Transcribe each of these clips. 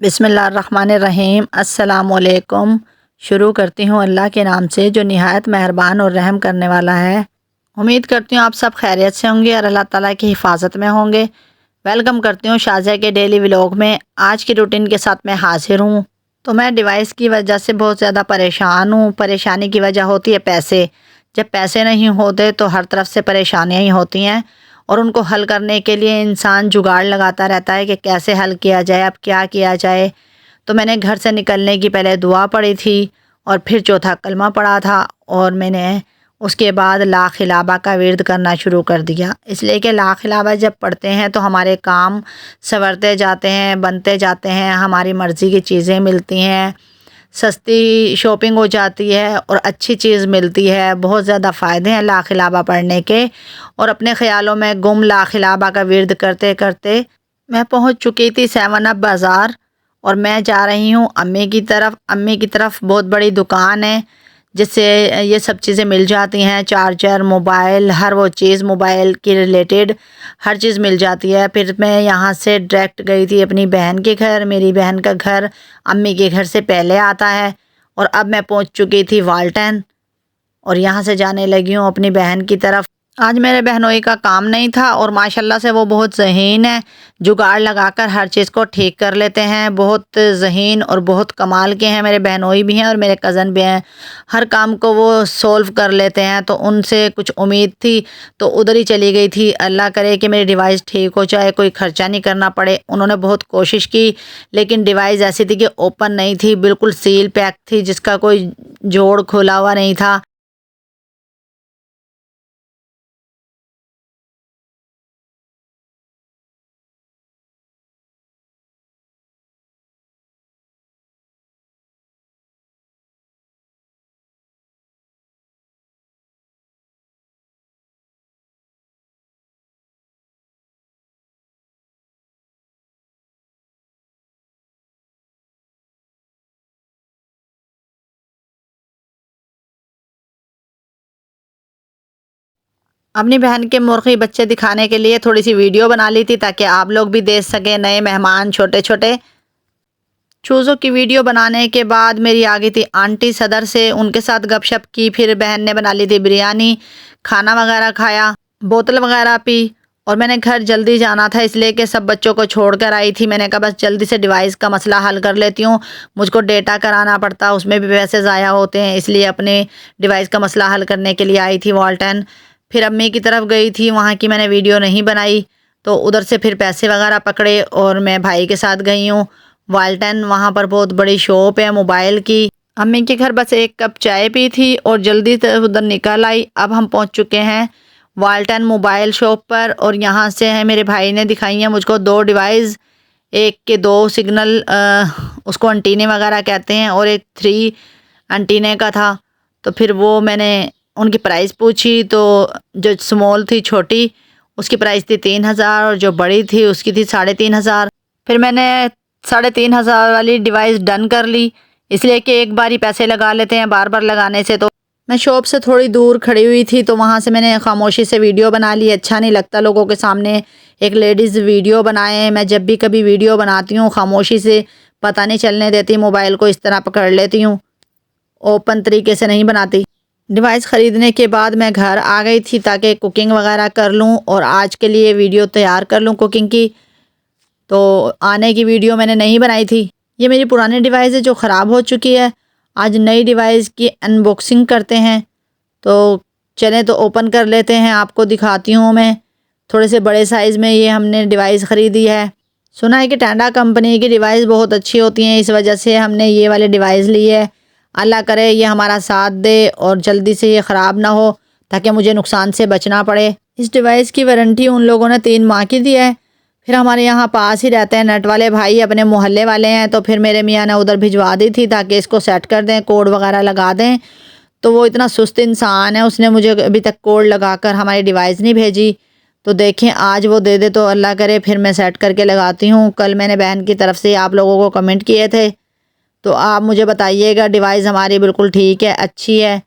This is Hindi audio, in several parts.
बिस्मिल्लाहिर्रहमानिर्रहीम। अस्सलामुअलैकुम। शुरू करती हूँ अल्लाह के नाम से जो निहायत मेहरबान और रहम करने वाला है। उम्मीद करती हूँ आप सब खैरियत से होंगे और अल्लाह ताला की हिफाजत में होंगे। वेलकम करती हूँ शाज़िया के डेली व्लॉग में। आज की रूटीन के साथ मैं हाजिर हूँ। तो मैं डिवाइस की वजह से बहुत ज़्यादा परेशान हूँ। परेशानी की वजह होती है पैसे। जब पैसे नहीं होते तो हर तरफ से परेशानियाँ ही होती हैं और उनको हल करने के लिए इंसान जुगाड़ लगाता रहता है कि कैसे हल किया जाए, अब क्या किया जाए। तो मैंने घर से निकलने की पहले दुआ पढ़ी थी और फिर चौथा कलमा पढ़ा था और मैंने उसके बाद ला खिलाबा का विर्द करना शुरू कर दिया। इसलिए कि ला खिलाबा जब पढ़ते हैं तो हमारे काम संवरते जाते हैं, बनते जाते हैं, हमारी मर्ज़ी की चीज़ें मिलती हैं, सस्ती शॉपिंग हो जाती है और अच्छी चीज़ मिलती है। बहुत ज़्यादा फ़ायदे हैं ला खिलाबा पढ़ने के। और अपने ख़्यालों में गुम ला खिलाबा का विर्द करते करते मैं पहुंच चुकी थी 7 अप बाज़ार और मैं जा रही हूँ अम्मी की तरफ। अम्मी की तरफ बहुत बड़ी दुकान है जिससे ये सब चीज़ें मिल जाती हैं, चार्जर, मोबाइल, हर वो चीज़ मोबाइल की रिलेटेड हर चीज़ मिल जाती है। फिर मैं यहाँ से डायरेक्ट गई थी अपनी बहन के घर। मेरी बहन का घर अम्मी के घर से पहले आता है और अब मैं पहुँच चुकी थी वाल्टन और यहाँ से जाने लगी हूँ अपनी बहन की तरफ। आज मेरे बहनोई का काम नहीं था और माशाल्लाह से वो बहुत ज़हीन है, जुगाड़ लगाकर हर चीज़ को ठीक कर लेते हैं। बहुत ज़हीन और बहुत कमाल के हैं। मेरे बहनोई भी हैं और मेरे कज़न भी हैं, हर काम को वो सॉल्व कर लेते हैं। तो उनसे कुछ उम्मीद थी तो उधर ही चली गई थी। अल्लाह करे कि मेरी डिवाइस ठीक हो जाए, कोई ख़र्चा नहीं करना पड़े। उन्होंने बहुत कोशिश की लेकिन डिवाइस ऐसी थी कि ओपन नहीं थी, बिल्कुल सील पैक थी, जिसका कोई जोड़ खुला हुआ नहीं था। अपनी बहन के मुर्गी बच्चे दिखाने के लिए थोड़ी सी वीडियो बना ली थी ताकि आप लोग भी देख सकें, नए मेहमान छोटे छोटे चूज़ों की। वीडियो बनाने के बाद मेरी आ गई थी आंटी सदर से, उनके साथ गपशप की। फिर बहन ने बना ली थी बिरयानी, खाना वगैरह खाया, बोतल वगैरह पी और मैंने घर जल्दी जाना था इसलिए कि सब बच्चों को छोड़ कर आई थी। मैंने कहा बस जल्दी से डिवाइस का मसला हल कर लेती हूँ, मुझको डेटा कराना पड़ता, उसमें भी पैसे ज़ाया होते हैं, इसलिए अपने डिवाइस का मसला हल करने के लिए आई थी वाल्टन। फिर अम्मी की तरफ गई थी, वहाँ की मैंने वीडियो नहीं बनाई तो उधर से फिर पैसे वगैरह पकड़े और मैं भाई के साथ गई हूँ वाल्टन। वहाँ पर बहुत बड़ी शॉप है मोबाइल की। अम्मी के घर बस एक कप चाय पी थी और जल्दी से उधर निकल आई। अब हम पहुँच चुके हैं वाल्टन मोबाइल शॉप पर और यहाँ से है मेरे भाई ने दिखाई है मुझको 2 डिवाइस। एक के 2 सिग्नल उसको एंटीने वगैरह कहते हैं और एक 3 एंटीने का था। तो फिर वो मैंने उनकी प्राइस पूछी तो जो स्मॉल थी छोटी उसकी प्राइस थी 3,000 और जो बड़ी थी उसकी थी 3,500। फिर मैंने 3,500 वाली डिवाइस डन कर ली, इसलिए कि एक बार ही पैसे लगा लेते हैं, बार बार लगाने से। तो मैं शॉप से थोड़ी दूर खड़ी हुई थी तो वहाँ से मैंने खामोशी से वीडियो बना ली। अच्छा नहीं लगता लोगों के सामने एक लेडीज़ वीडियो बनाए। मैं जब भी कभी वीडियो बनाती हूँ खामोशी से, पता नहीं चलने देती, मोबाइल को इस तरह पकड़ लेती हूँ, ओपन तरीके से नहीं बनाती। डिवाइस ख़रीदने के बाद मैं घर आ गई थी ताकि कुकिंग वगैरह कर लूँ और आज के लिए वीडियो तैयार कर लूँ कुकिंग की। तो आने की वीडियो मैंने नहीं बनाई थी। ये मेरी पुरानी डिवाइस है जो ख़राब हो चुकी है। आज नई डिवाइस की अनबॉक्सिंग करते हैं। तो चलें तो ओपन कर लेते हैं, आपको दिखाती हूँ मैं। थोड़े से बड़े साइज़ में ये हमने डिवाइस ख़रीदी है। सुना है कि टांडा कंपनी की डिवाइस बहुत अच्छी होती हैं, इस वजह से हमने ये वाली डिवाइस ली है। अल्लाह करे ये हमारा साथ दे और जल्दी से ये ख़राब ना हो ताकि मुझे नुकसान से बचना पड़े। इस डिवाइस की वारंटी उन लोगों ने 3 माह की दी है। फिर हमारे यहाँ पास ही रहते हैं नेट वाले भाई, अपने मोहल्ले वाले हैं, तो फिर मेरे मियाँ ने उधर भिजवा दी थी ताकि इसको सेट कर दें, कोड वगैरह लगा दें। तो वो इतना सुस्त इंसान है, उसने मुझे अभी तक कोड लगाकर हमारी डिवाइस नहीं भेजी। तो देखें आज वो दे दे तो अल्लाह करे फिर मैं सेट करके लगाती हूँ। कल मैंने बहन की तरफ से आप लोगों को कमेंट किए थे तो आप मुझे बताइएगा डिवाइस हमारी बिल्कुल ठीक है, अच्छी है।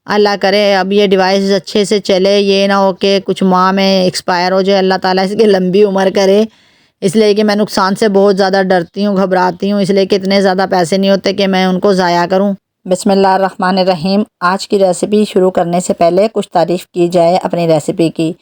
अल्लाह करे अब ये डिवाइस अच्छे से चले, ये ना हो कि कुछ माह में एक्सपायर हो जाए। अल्लाह ताला इसकी लंबी उम्र करे, इसलिए कि मैं नुकसान से बहुत ज़्यादा डरती हूँ, घबराती हूँ, इसलिए कि इतने ज़्यादा पैसे नहीं होते कि मैं उनको ज़ाया करूँ। बिस्मिल्लाहिर्रहमानिर्रहीम। आज की रेसिपी शुरू करने से पहले कुछ तारीफ़ की जाए अपनी रेसिपी की।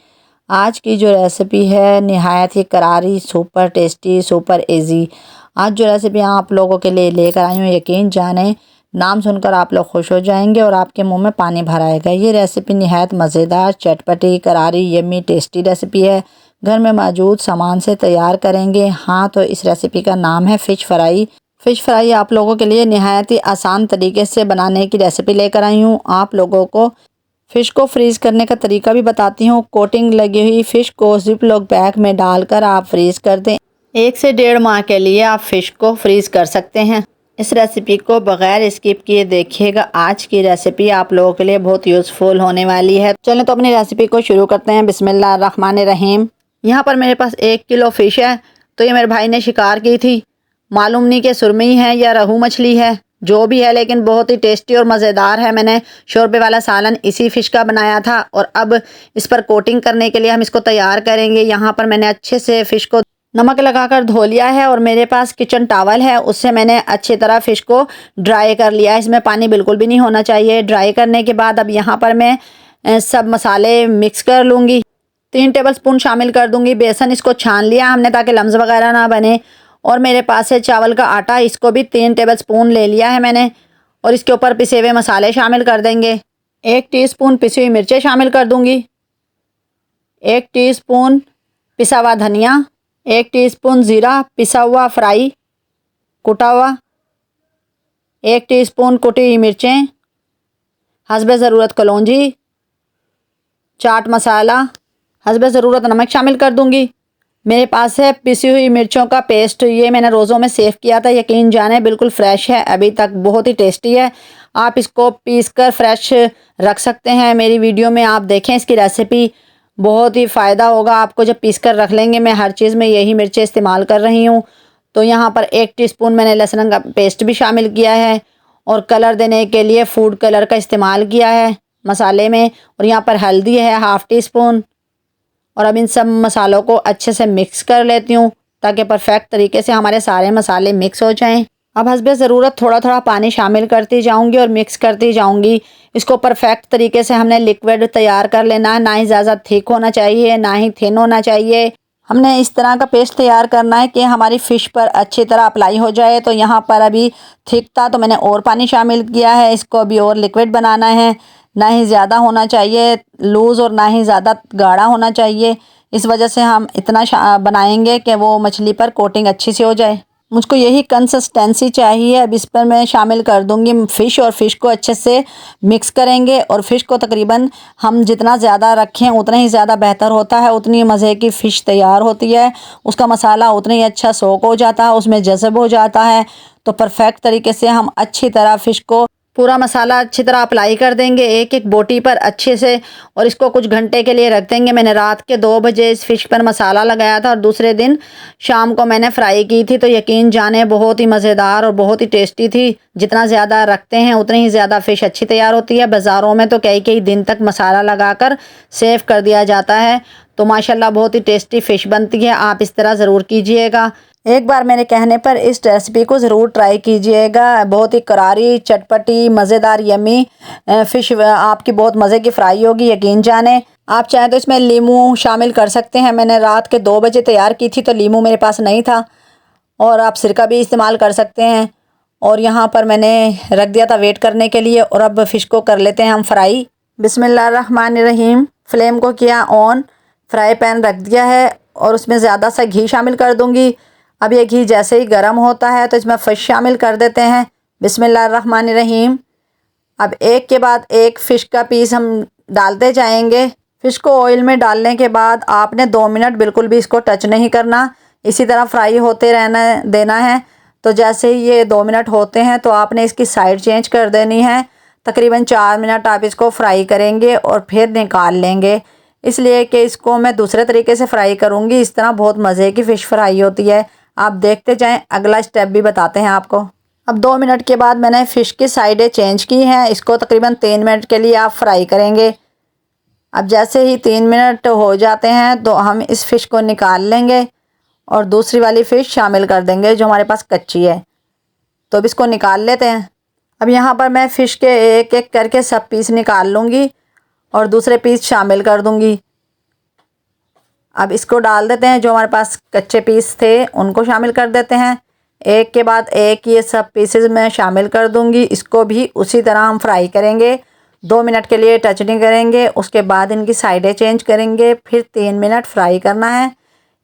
आज की जो रेसिपी है नहायत ही करारी, सुपर टेस्टी, सुपर इजी। आज जो रेसिपी आप लोगों के लिए लेकर आई हूँ, यकीन जाने नाम सुनकर आप लोग खुश हो जाएंगे और आपके मुंह में पानी भर आएगा। ये रेसिपी नहायत मज़ेदार, चटपटी, करारी, यम्मी, टेस्टी रेसिपी है। घर में मौजूद सामान से तैयार करेंगे। हाँ, तो इस रेसिपी का नाम है फ़िश फ्राई। फ़िश फ्राई आप लोगों के लिए नहायत ही आसान तरीके से बनाने की रेसिपी लेकर आई हूँ। आप लोगों को फ़िश को फ्रीज़ करने का तरीका भी बताती हूँ। कोटिंग लगी हुई फ़िश को ज़िप लॉक बैग में डालकर आप फ्रीज़ कर दें। 1 से 1.5 माह के लिए आप फ़िश को फ्रीज़ कर सकते हैं। इस रेसिपी को बग़ैर स्किप किए देखिएगा। आज की रेसिपी आप लोगों के लिए बहुत यूज़फुल होने वाली है। चलें तो अपनी रेसिपी को शुरू करते हैं। बिस्मिल्लाहिर्रहमानिर्रहीम। यहाँ पर मेरे पास 1 किलो फ़िश है। तो ये मेरे भाई ने शिकार की थी। मालूम नहीं कि सुरमई है या रहू मछली है, जो भी है, लेकिन बहुत ही टेस्टी और मज़ेदार है। मैंने शोरबे वाला सालन इसी फ़िश का बनाया था। और अब इस पर कोटिंग करने के लिए हम इसको तैयार करेंगे। यहाँ पर मैंने अच्छे से फ़िश को नमक लगाकर धो लिया है और मेरे पास किचन टॉवल है, उससे मैंने अच्छी तरह फ़िश को ड्राई कर लिया है। इसमें पानी बिल्कुल भी नहीं होना चाहिए। ड्राई करने के बाद अब यहाँ पर मैं सब मसाले मिक्स कर लूँगी। 3 टेबलस्पून शामिल कर दूँगी बेसन। इसको छान लिया हमने ताकि लम्स वगैरह ना बने। और मेरे पास है चावल का आटा, इसको भी 3 टेबलस्पून ले लिया है मैंने। और इसके ऊपर पिसे हुए मसाले शामिल कर देंगे। 1 टीस्पून पिसी हुई मिर्चें शामिल कर दूँगी। 1 टीस्पून पिसा हुआ धनिया, 1 टीस्पून ज़ीरा पिसा हुआ फ्राई कुटा हुआ, 1 टीस्पून कुटी हुई मिर्चें, हस्बे ज़रूरत कलौंजी, चाट मसाला, हस्बे ज़रूरत नमक शामिल कर दूँगी। मेरे पास है पिसी हुई मिर्चों का पेस्ट, ये मैंने रोज़ों में सेव किया था। यकीन जाने बिल्कुल फ्रेश है अभी तक, बहुत ही टेस्टी है। आप इसको पीस कर फ्रेश रख सकते हैं। मेरी वीडियो में आप देखें इसकी रेसिपी, बहुत ही फ़ायदा होगा आपको जब पीस कर रख लेंगे। मैं हर चीज़ में यही मिर्चें इस्तेमाल कर रही हूँ। तो यहाँ पर 1 टीस्पून मैंने लहसुन का पेस्ट भी शामिल किया है और कलर देने के लिए फूड कलर का इस्तेमाल किया है मसाले में। और यहाँ पर हल्दी है 1/2 टीस्पून। और अब इन सब मसालों को अच्छे से मिक्स कर लेती हूँ ताकि परफेक्ट तरीके से हमारे सारे मसाले मिक्स हो जाएं। अब हस्बे ज़रूरत थोड़ा थोड़ा पानी शामिल करती जाऊँगी और मिक्स करती जाऊँगी। इसको परफेक्ट तरीके से हमने लिक्विड तैयार कर लेना है। ना ही ज़्यादा थिक होना चाहिए, ना ही थिन होना चाहिए। हमने इस तरह का पेस्ट तैयार करना है कि हमारी फ़िश पर अच्छी तरह अप्लाई हो जाए। तो यहाँ पर अभी थिक था तो मैंने और पानी शामिल किया है। इसको अभी और लिक्विड बनाना है। ना ही ज़्यादा होना चाहिए लूज़ और ना ही ज़्यादा गाढ़ा होना चाहिए। इस वजह से हम इतना बनाएंगे कि वो मछली पर कोटिंग अच्छी सी हो जाए। मुझको यही कंसिस्टेंसी चाहिए। अब इस पर मैं शामिल कर दूंगी फ़िश और फ़िश को अच्छे से मिक्स करेंगे। और फ़िश को तकरीबन हम जितना ज़्यादा रखें उतना ही ज़्यादा बेहतर होता है, उतनी मज़े की फ़िश तैयार होती है। उसका मसाला उतना ही अच्छा सोक हो जाता है, उसमें जज़ब हो जाता है। तो परफेक्ट तरीके से हम अच्छी तरह फ़िश को पूरा मसाला अच्छी तरह अप्लाई कर देंगे एक एक बोटी पर अच्छे से। और इसको कुछ घंटे के लिए रख देंगे। मैंने रात के 2 बजे इस फ़िश पर मसाला लगाया था और दूसरे दिन शाम को मैंने फ्राई की थी। तो यकीन जाने बहुत ही मज़ेदार और बहुत ही टेस्टी थी। जितना ज़्यादा रखते हैं उतनी ही ज़्यादा फ़िश अच्छी तैयार होती है। बाज़ारों में तो कई कई दिन तक मसाला लगाकर सेव कर दिया जाता है। तो माशाल्लाह बहुत ही टेस्टी फ़िश बनती है। आप इस तरह ज़रूर कीजिएगा। एक बार मेरे कहने पर इस रेसिपी को ज़रूर ट्राई कीजिएगा। बहुत ही करारी, चटपटी, मज़ेदार, यम्मी फ़िश आपकी बहुत मज़े की फ्राई होगी, यकीन जाने। आप चाहें तो इसमें लीमू शामिल कर सकते हैं। मैंने रात के 2 बजे तैयार की थी तो लीमू मेरे पास नहीं था। और आप सिरका भी इस्तेमाल कर सकते हैं। और यहाँ पर मैंने रख दिया था वेट करने के लिए। और अब फ़िश को कर लेते हैं हम फ्राई। बिस्मिल्लाहिर्रहमानिर्रहीम। फ्लेम को किया ऑन, फ्राई पैन रख दिया है और उसमें ज़्यादा सा घी शामिल कर दूँगी। अब ये घी जैसे ही गर्म होता है तो इसमें फ़िश शामिल कर देते हैं। बिस्मिल्लाहिर्रहमानिर्रहीम। अब एक के बाद एक फ़िश का पीस हम डालते जाएंगे। फ़िश को ऑयल में डालने के बाद आपने 2 मिनट बिल्कुल भी इसको टच नहीं करना, इसी तरह फ्राई होते रहना देना है। तो जैसे ही ये 2 मिनट होते हैं तो आपने इसकी साइड चेंज कर देनी है। तकरीबन 4 मिनट आप इसको फ्राई करेंगे और फिर निकाल लेंगे, इसलिए कि इसको मैं दूसरे तरीके से फ्राई करूँगी। इस तरह बहुत मज़े की फ़िश फ्राई होती है। आप देखते जाएं, अगला स्टेप भी बताते हैं आपको। अब 2 मिनट के बाद मैंने फ़िश की साइडें चेंज की हैं। इसको तकरीबन 3 मिनट के लिए आप फ्राई करेंगे। अब जैसे ही 3 मिनट हो जाते हैं तो हम इस फ़िश को निकाल लेंगे और दूसरी वाली फ़िश शामिल कर देंगे जो हमारे पास कच्ची है। तो अब इसको निकाल लेते हैं। अब यहाँ पर मैं फ़िश के एक एक करके सब पीस निकाल लूँगी और दूसरे पीस शामिल कर दूँगी। अब इसको डाल देते हैं, जो हमारे पास कच्चे पीस थे उनको शामिल कर देते हैं। एक के बाद एक ये सब पीसेस मैं शामिल कर दूँगी। इसको भी उसी तरह हम फ्राई करेंगे। 2 मिनट के लिए टच नहीं करेंगे, उसके बाद इनकी साइडें चेंज करेंगे, फिर 3 मिनट फ्राई करना है।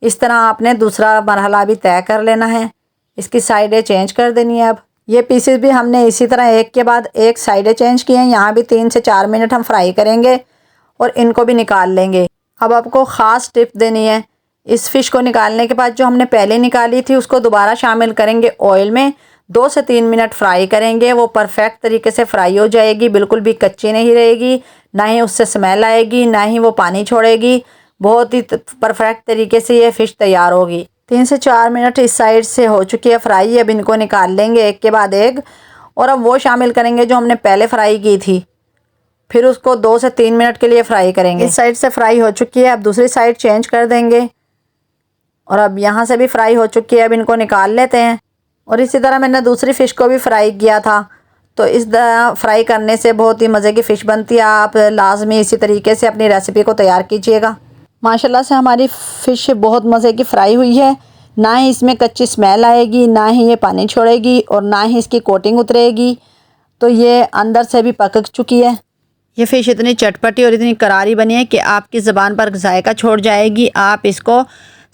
इस तरह आपने दूसरा मरहला भी तय कर लेना है। इसकी साइडें चेंज कर देनी है। अब ये पीसेस भी हमने इसी तरह एक के बाद एक साइडें चेंज किए हैं। यहाँ भी 3 से 4 मिनट हम फ्राई करेंगे और इनको भी निकाल लेंगे। अब आपको ख़ास टिप देनी है, इस फ़िश को निकालने के बाद जो हमने पहले निकाली थी उसको दोबारा शामिल करेंगे ऑयल में। 2 से 3 मिनट फ्राई करेंगे, वो परफेक्ट तरीके से फ्राई हो जाएगी, बिल्कुल भी कच्ची नहीं रहेगी, ना ही उससे स्मेल आएगी, ना ही वो पानी छोड़ेगी। बहुत ही परफेक्ट तरीके से ये फ़िश तैयार होगी। 3 से 4 मिनट इस साइड से हो चुकी है फ्राई। अब इनको निकाल लेंगे एक के बाद एक और अब वो शामिल करेंगे जो हमने पहले फ्राई की थी। फिर उसको 2 से 3 मिनट के लिए फ्राई करेंगे। इस साइड से फ्राई हो चुकी है, अब दूसरी साइड चेंज कर देंगे और अब यहाँ से भी फ्राई हो चुकी है। अब इनको निकाल लेते हैं और इसी तरह मैंने दूसरी फ़िश को भी फ्राई किया था। तो इस फ्राई करने से बहुत ही मज़े की फ़िश बनती है। आप लाजमी इसी तरीके से अपनी रेसिपी को तैयार कीजिएगा। माशाल्लाह से हमारी फ़िश बहुत मज़े की फ्राई हुई है। ना ही इसमें कच्ची स्मेल आएगी, ना ही ये पानी छोड़ेगी और ना ही इसकी कोटिंग उतरेगी। तो ये अंदर से भी पक चुकी है। ये फ़िश इतनी चटपटी और इतनी करारी बनी है कि आपकी ज़बान पर जायका छोड़ जाएगी। आप इसको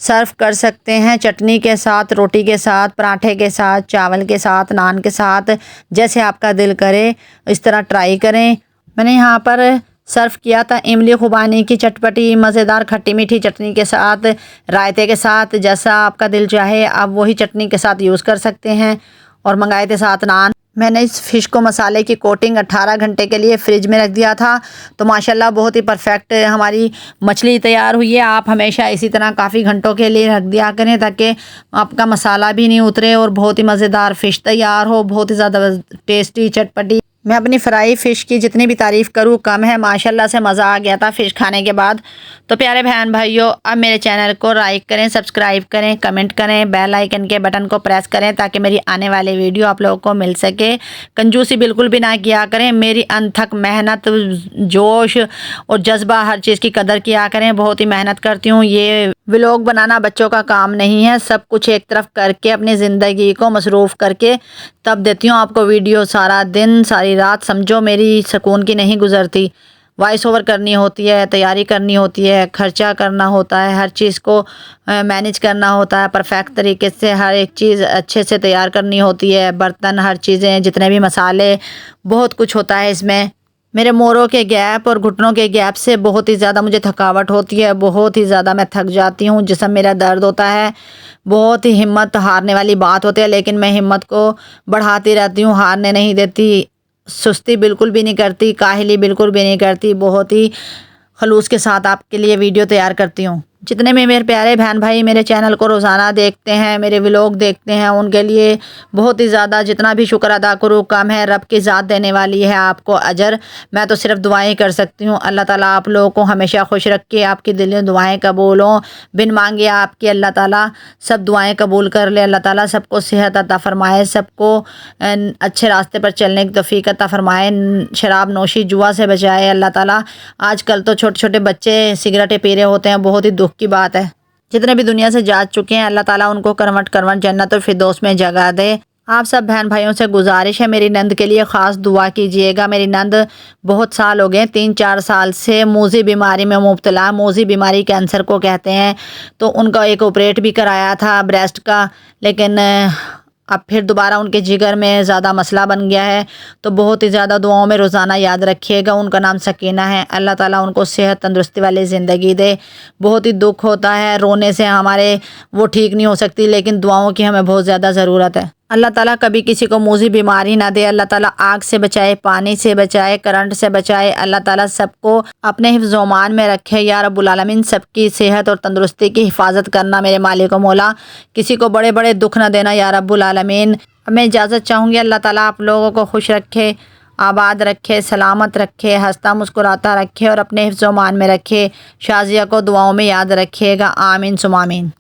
सर्व कर सकते हैं चटनी के साथ, रोटी के साथ, पराठे के साथ, चावल के साथ, नान के साथ, जैसे आपका दिल करे इस तरह ट्राई करें। मैंने यहाँ पर सर्व किया था इमली खुबानी की चटपटी मज़ेदार खट्टी मीठी चटनी के साथ, रायते के साथ, जैसा आपका दिल चाहे आप वही चटनी के साथ यूज़ कर सकते हैं। और मंगाए थे साथ नान। मैंने इस फ़िश को मसाले की कोटिंग 18 घंटे के लिए फ्रिज में रख दिया था। तो माशाल्लाह बहुत ही परफेक्ट हमारी मछली तैयार हुई है। आप हमेशा इसी तरह काफ़ी घंटों के लिए रख दिया करें ताकि आपका मसाला भी नहीं उतरे और बहुत ही मज़ेदार फ़िश तैयार हो, बहुत ही ज़्यादा टेस्टी चटपटी। मैं अपनी फ्राई फ़िश की जितनी भी तारीफ़ करूँ कम है। माशाल्लाह से मज़ा आ गया था फ़िश खाने के बाद। तो प्यारे बहन भाइयों, अब मेरे चैनल को लाइक करें, सब्सक्राइब करें, कमेंट करें, बेल आइकन के बटन को प्रेस करें ताकि मेरी आने वाली वीडियो आप लोगों को मिल सके। कंजूसी बिल्कुल भी ना किया करें। मेरी अनथक मेहनत, जोश और जज्बा, हर चीज़ की कदर किया करें। बहुत ही मेहनत करती हूँ। ये व्लॉग बनाना बच्चों का काम नहीं है। सब कुछ एक तरफ करके अपनी ज़िंदगी को मसरूफ़ करके तब देती हूँ आपको वीडियो। सारा दिन सारी रात समझो मेरी सुकून की नहीं गुजरती। वॉइस ओवर करनी होती है, तैयारी करनी होती है, खर्चा करना होता है, हर चीज़ को मैनेज करना होता है परफेक्ट तरीके से। हर एक चीज़ अच्छे से तैयार करनी होती है, बर्तन, हर चीज़ें, जितने भी मसाले, बहुत कुछ होता है इसमें। मेरे मोरों के गैप और घुटनों के गैप से बहुत ही ज़्यादा मुझे थकावट होती है। बहुत ही ज़्यादा मैं थक जाती हूँ, जिस्म मेरा दर्द होता है। बहुत ही हिम्मत हारने वाली बात होती है, लेकिन मैं हिम्मत को बढ़ाती रहती हूँ, हारने नहीं देती। सुस्ती बिल्कुल भी नहीं करती, काहली बिल्कुल भी नहीं करती। बहुत ही खलूस के साथ आपके लिए वीडियो तैयार करती हूँ। जितने भी मेरे प्यारे बहन भाई मेरे चैनल को रोज़ाना देखते हैं, मेरे व्लॉग देखते हैं, उनके लिए बहुत ही ज़्यादा जितना भी शुक्र अदा करूँ कम है। रब की ज़ात देने वाली है आपको अजर। मैं तो सिर्फ दुआएं कर सकती हूँ। अल्लाह ताला आप लोगों को हमेशा खुश रखे, आपकी दिल में दुआएं कबूल हों। बिन मांगे आपकी अल्लाह ताला सब दुआएं कबूल कर ले। अल्लाह ताला सबको सेहत अता फ़रमाए, सबको अच्छे रास्ते पर चलने की तौफीक अता फ़रमाए, शराब नोशी जुआ से बचाए अल्लाह ताला। आजकल तो छोटे छोटे बच्चे सिगरेटें पी रहे होते हैं, बहुत ही दुख की बात है। जितने भी दुनिया से जा चुके हैं अल्लाह ताला उनको करवट करवट जन्नत और फिरदौस में जगह दे। आप सब बहन भाइयों से गुजारिश है, मेरी नंद के लिए ख़ास दुआ कीजिएगा। मेरी नंद बहुत साल हो गए, 3-4 साल से मूज़ी बीमारी में मुब्तला। मूज़ी बीमारी कैंसर को कहते हैं। तो उनका एक ऑपरेट भी कराया था ब्रेस्ट का, लेकिन अब फिर दोबारा उनके जिगर में ज़्यादा मसला बन गया है। तो बहुत ही ज़्यादा दुआओं में रोज़ाना याद रखिएगा। उनका नाम सकीना है। अल्लाह ताला उनको सेहत तंदुरुस्ती वाली ज़िंदगी दे। बहुत ही दुख होता है, रोने से हमारे वो ठीक नहीं हो सकती, लेकिन दुआओं की हमें बहुत ज़्यादा ज़रूरत है। अल्लाह ताला कभी किसी को मूज़ी बीमारी ना दे। अल्लाह ताला आग से बचाए, पानी से बचाए, करंट से बचाए। अल्लाह ताला सबको अपने हिफ्ज़-ओ-मान में रखे या रब्बुल आलमीन। सबकी सेहत और तंदुरुस्ती की हिफाजत करना मेरे मालिक व मौला। किसी को बड़े बड़े दुख ना देना या रब्बुल आलमीन। मैं इजाज़त चाहूँगी, अल्लाह ताला आप लोगों को खुश रखे, आबाद रखे, सलामत रखे, हंसता मुस्कुराता रखे और अपने हिफ्ज़-ओ-मान में रखे। शाज़िया को दुआओं में याद रखिएगा। आमीन सुम आमीन।